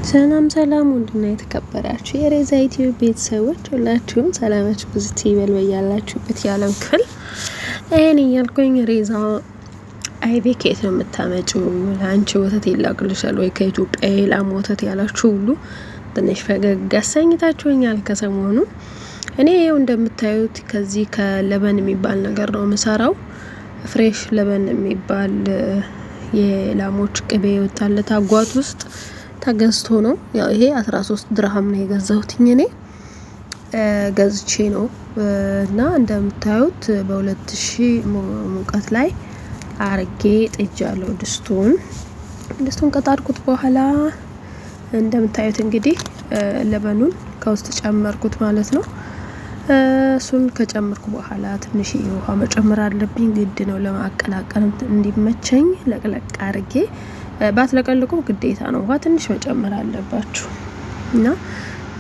ሰላም ወንድና የተከበራችሁ የሬዛ ኢትዮ ቤተሰቦች ሁላችሁም ሰላማችሁ ብዙ ይበል በያላችሁበት የዓለም ክፍል። እኔ ያልኩኝ ሬዛ አይቤ ከየት ነው የምታመጪው? ለአንቺ ወተት ይላክልሻል ወይ ከኢትዮጵያ የላም ወተት ያላችሁ ሁሉ ትንሽ ፈገግ አሰኝታችሁኛል ከሰሞኑ። እኔ ይኸው እንደምታዩት ከዚህ ከለበን የሚባል ነገር ነው የምሰራው። ፍሬሽ ለበን የሚባል የላሞች ቅቤ ወጣለት አጓት ውስጥ ተገዝቶ ነው። ያው ይሄ 13 ድርሃም ነው የገዛሁትኝ እኔ ገዝቼ ነው። እና እንደምታዩት በ2000 ሙቀት ላይ አርጌ ጥጃለሁ። ድስቱን ከጣድኩት በኋላ እንደምታዩት እንግዲህ ለበኑን ከውስጥ ጨመርኩት ማለት ነው። እሱን ከጨመርኩ በኋላ ትንሽ ውሃ መጨመር አለብኝ፣ ግድ ነው ለማቀላቀል እንዲመቸኝ። ለቅለቅ አርጌ ባትለቀልቁ ግዴታ ነው ውሃ ትንሽ መጨመር አለባችሁ። እና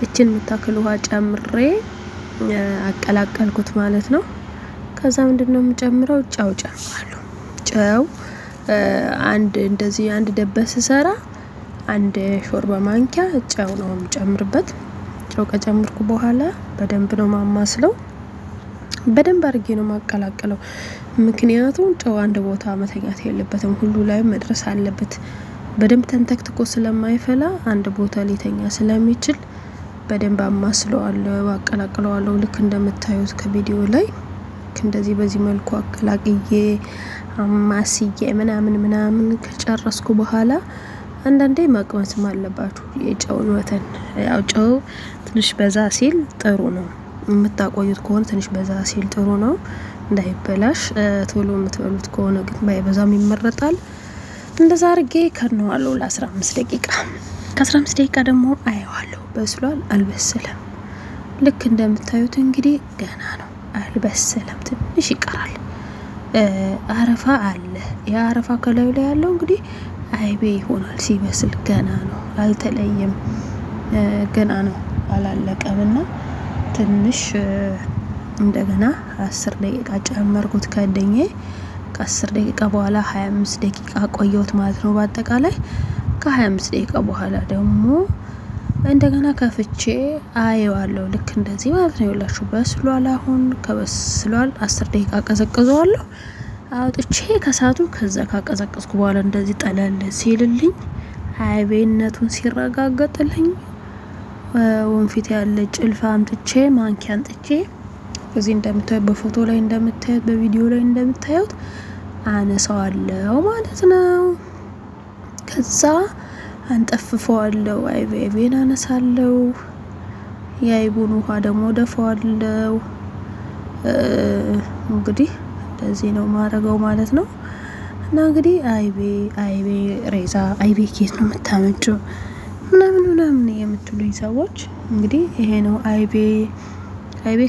እቺን የምታክል ውሃ ጨምሬ አቀላቀልኩት ማለት ነው። ከዛ ምንድነው የምጨምረው? ጨው ጨምራለሁ። ጨው አንድ ደበስ ሰራ አንድ ሾርባ ማንኪያ ጨው ነው የምጨምርበት። ጨው ከጨመርኩ በኋላ በደንብ ነው ማማስለው። በደንብ አድርጌ ነው ማቀላቀለው። ምክንያቱም ጨው አንድ ቦታ መተኛት የለበትም፣ ሁሉ ላይ መድረስ አለበት። በደንብ ተንተክትኮ ስለማይፈላ አንድ ቦታ ሊተኛ ስለሚችል በደንብ አማስለዋለሁ፣ አቀላቅለዋለሁ። ልክ እንደምታዩት ከቪዲዮ ላይ እንደዚህ በዚህ መልኩ አቀላቅዬ አማስዬ ምናምን ከጨረስኩ በኋላ አንዳንዴ መቅመስም አለባችሁ የጨውን ወተን። ያው ጨው ትንሽ በዛ ሲል ጥሩ ነው፣ የምታቆዩት ከሆነ ትንሽ በዛ ሲል ጥሩ ነው እንዳይበላሽ። ቶሎ የምትበሉት ከሆነ ግን ባይበዛም ይመረጣል። እንደዛ አርጌ ከነዋለሁ ለ15 ደቂቃ። ከ15 ደቂቃ ደግሞ አየዋለሁ በስሏል አልበሰለም። ልክ እንደምታዩት እንግዲህ ገና ነው፣ አልበሰለም፣ ትንሽ ይቀራል። አረፋ አለ። ያ አረፋ ከላዩ ላይ ያለው እንግዲህ አይቤ ይሆናል ሲበስል። ገና ነው፣ አልተለየም፣ ገና ነው፣ አላለቀምና ትንሽ እንደገና 10 ደቂቃ ጨመርኩት ከደኜ። ከ10 ደቂቃ በኋላ 25 ደቂቃ ቆየሁት ማለት ነው በአጠቃላይ። ከ25 ደቂቃ በኋላ ደግሞ እንደገና ከፍቼ አየዋለሁ። ልክ እንደዚህ ማለት ነው። ይኸውላችሁ በስሏል። አሁን ከበስሏል 10 ደቂቃ ቀዘቅዘዋለሁ አውጥቼ ከሳቱ። ከዛ ካቀዘቀዝኩ በኋላ እንደዚህ ጠለል ሲልልኝ አይቤነቱን ሲረጋገጥልኝ ወንፊት ያለ ጭልፋ አምጥቼ ማንኪያ አንጥቼ እዚህ እንደምታዩት በፎቶ ላይ እንደምታዩት በቪዲዮ ላይ እንደምታዩት አነሳዋለሁ ማለት ነው። ከዛ አንጠፍፈዋለሁ። አይቤን አነሳለሁ። የአይቡን ውሃ ደግሞ ደፋዋለሁ። እንግዲህ እንደዚህ ነው ማረገው ማለት ነው። እና እንግዲህ አይቤ ሬዛ አይቤ ኬት ነው የምታመጪው ምናምን የምትሉኝ ሰዎች እንግዲህ ይሄ ነው አይቤ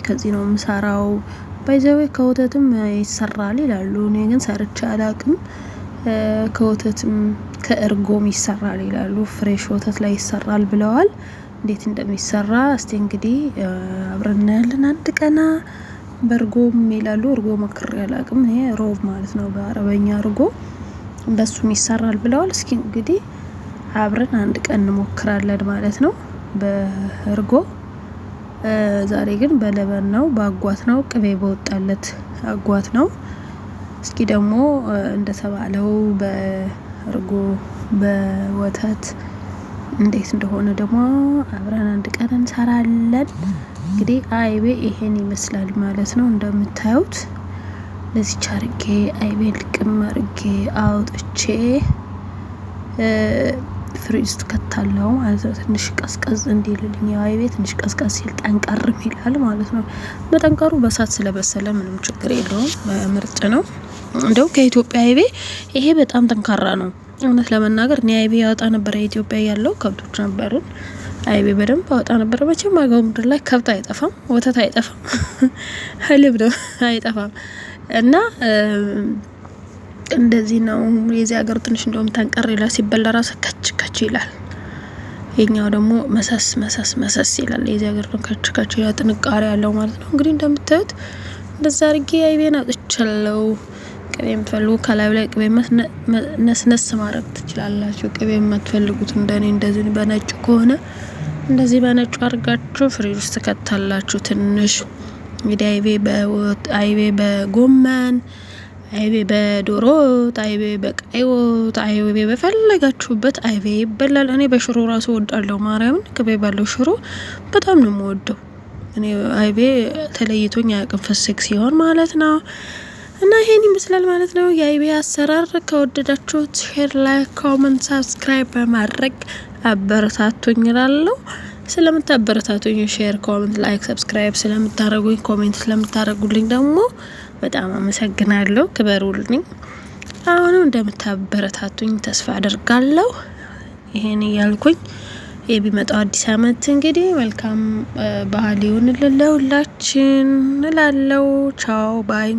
ከዚህ ነው የምሰራው። ባይዘዌ ከወተትም ይሰራል ይላሉ። እኔ ግን ሰርቼ አላቅም። ከወተትም ከእርጎም ይሰራል ይላሉ። ፍሬሽ ወተት ላይ ይሰራል ብለዋል። እንዴት እንደሚሰራ እስቲ እንግዲህ አብረን እናያለን አንድ ቀና። በእርጎም ይላሉ። እርጎ መክሬ አላቅም። ይሄ ሮብ ማለት ነው በአረበኛ እርጎ፣ በሱም ይሰራል ብለዋል። እስኪ እንግዲህ አብረን አንድ ቀን እንሞክራለን ማለት ነው በእርጎ። ዛሬ ግን በለበን ነው፣ በአጓት ነው፣ ቅቤ በወጣለት አጓት ነው። እስኪ ደግሞ እንደተባለው በእርጎ በወተት እንዴት እንደሆነ ደግሞ አብረን አንድ ቀን እንሰራለን። እንግዲህ አይቤ ይሄን ይመስላል ማለት ነው። እንደምታዩት ለዚህ ቻርጌ አይቤን ልቅም አርጌ አውጥቼ ፍሪዝ ከታለው ማለት ነው። ትንሽ ቀዝቀዝ እንዲልልኝ አይቤ ትንሽ ቀዝቀዝ ሲል ጠንቀርም ይላል ማለት ነው። በጠንቀሩ በሳት ስለበሰለ ምንም ችግር የለውም፣ ምርጥ ነው። እንደው ከኢትዮጵያ አይቤ ይሄ በጣም ጠንካራ ነው። እውነት ለመናገር እኔ አይቤ ያወጣ ነበር። ኢትዮጵያ ያለው ከብቶች ነበሩን። አይቤ በደንብ አወጣ ነበር። መቼም አገው ምድር ላይ ከብት አይጠፋም፣ ወተት አይጠፋም፣ ህልብ ነው አይጠፋም። እና እንደዚህ ነው የዚህ ሀገር ትንሽ እንደውም ተንቀር ይላል፣ ሲበላ ራስ ከች ይላል። የኛው ደግሞ መሰስ ይላል። የዚህ ሀገር ነው ከች ይላል፣ ጥንቃሬ ያለው ማለት ነው። እንግዲህ እንደምታዩት እንደዛ አርጌ አይቤን አጥቻለሁ። ቅቤ የምትፈልጉ ከላዩ ላይ ቅቤ ነስነስ ማድረግ ትችላላችሁ። ቅቤ የማትፈልጉት እንደኔ እንደዚህ በነጭ ከሆነ እንደዚህ በነጭ አድርጋችሁ ፍሪጅ ውስጥ ከታላችሁ። ትንሽ እንግዲህ አይቤ በጎመን፣ አይቤ በዶሮ ወጥ፣ አይቤ በቀይ ወጥ፣ አይቤ በፈለጋችሁበት አይቤ ይበላል። እኔ በሽሮ ራሱ ወዳለሁ። ማርያምን ቅቤ ባለው ሽሮ በጣም ነው የምወደው። እኔ አይቤ ተለይቶኝ አያውቅም፣ ፍስክ ሲሆን ማለት ነው። እና ይሄን ይመስላል ማለት ነው የአይቤ አሰራር። ከወደዳችሁት ሼር፣ ላይክ፣ ኮሜንት፣ ሰብስክራይብ በማድረግ አበረታቱኝ እላለሁ። ስለምታበረታቱኝ ሼር፣ ኮሜንት፣ ላይክ፣ ሰብስክራይብ ስለምታረጉኝ፣ ኮሜንት ስለምታረጉልኝ ደግሞ በጣም አመሰግናለሁ። ክበሩልኝ። አሁንም እንደምታበረታቱኝ ተስፋ አደርጋለሁ። ይሄን እያልኩኝ የቢመጣው አዲስ አመት እንግዲህ መልካም ባህል ይሁንልን ለሁላችን እላለሁ። ቻው ባይ